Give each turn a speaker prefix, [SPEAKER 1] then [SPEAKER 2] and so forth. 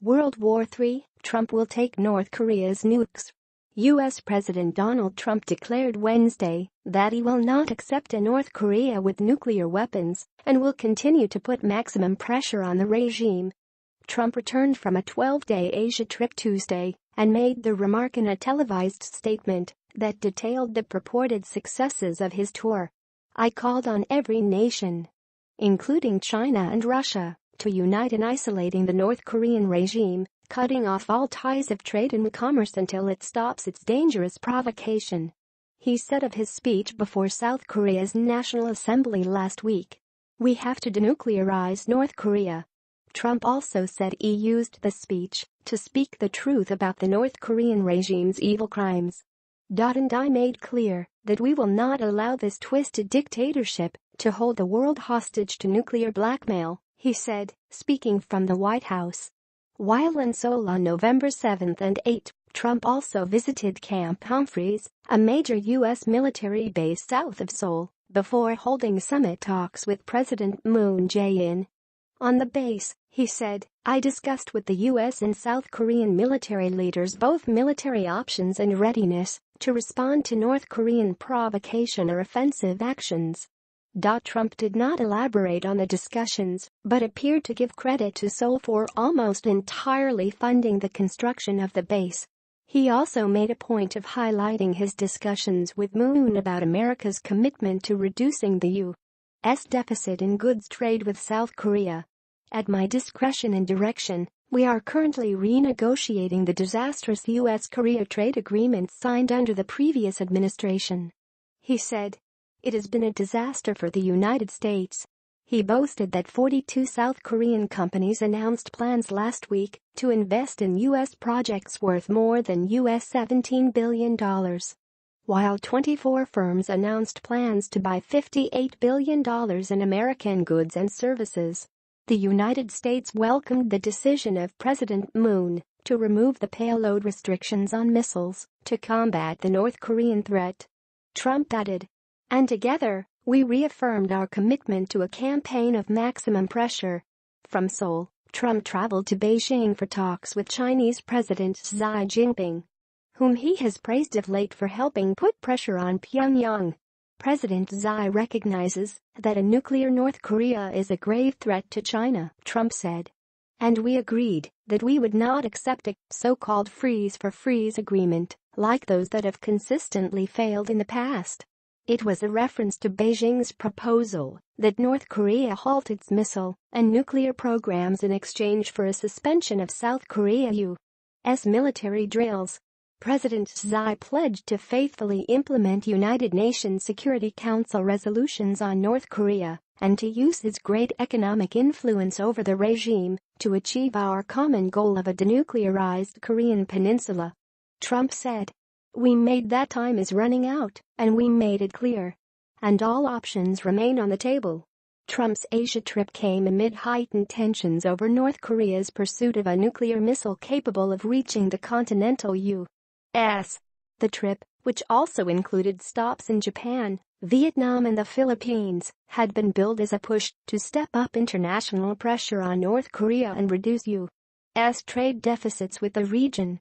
[SPEAKER 1] World War III, Trump will take North Korea's nukes. U.S. President Donald Trump declared Wednesday that he will not accept a North Korea with nuclear weapons and will continue to put maximum pressure on the regime. Trump returned from a 12-day Asia trip Tuesday and made the remark in a televised statement that detailed the purported successes of his tour. "I called on every nation, including China and Russia, to unite in isolating the North Korean regime, cutting off all ties of trade and commerce until it stops its dangerous provocation," he said of his speech before South Korea's National Assembly last week. "We have to denuclearize North Korea." Trump also said he used the speech to speak the truth about the North Korean regime's evil crimes. "And I made clear that we will not allow this twisted dictatorship to hold the world hostage to nuclear blackmail," he said, speaking from the White House. While in Seoul on November 7 and 8, Trump also visited Camp Humphreys, a major U.S. military base south of Seoul, before holding summit talks with President Moon Jae-in. On the base, he said, "I discussed with the U.S. and South Korean military leaders both military options and readiness to respond to North Korean provocation or offensive actions." Trump did not elaborate on the discussions, but appeared to give credit to Seoul for almost entirely funding the construction of the base. He also made a point of highlighting his discussions with Moon about America's commitment to reducing the U.S. deficit in goods trade with South Korea. "At my discretion and direction, we are currently renegotiating the disastrous U.S.-Korea trade agreement signed under the previous administration," he said. "It has been a disaster for the United States." He boasted that 42 South Korean companies announced plans last week to invest in U.S. projects worth more than $17 billion, while 24 firms announced plans to buy $58 billion in American goods and services. The United States welcomed the decision of President Moon to remove the payload restrictions on missiles to combat the North Korean threat. Trump added, "And together, we reaffirmed our commitment to a campaign of maximum pressure." From Seoul, Trump traveled to Beijing for talks with Chinese President Xi Jinping, whom he has praised of late for helping put pressure on Pyongyang. President Xi recognizes that a nuclear North Korea is a grave threat to China, Trump said. "And we agreed that we would not accept a so-called freeze-for-freeze agreement like those that have consistently failed in the past." It was a reference to Beijing's proposal that North Korea halt its missile and nuclear programs in exchange for a suspension of South Korea's military drills. President Xi pledged to faithfully implement United Nations Security Council resolutions on North Korea and to use his great economic influence over the regime to achieve our common goal of a denuclearized Korean peninsula. Trump said, "We made that time is running out, and we made it clear. And all options remain on the table." Trump's Asia trip came amid heightened tensions over North Korea's pursuit of a nuclear missile capable of reaching the continental U.S. The trip, which also included stops in Japan, Vietnam and the Philippines, had been billed as a push to step up international pressure on North Korea and reduce U.S. trade deficits with the region.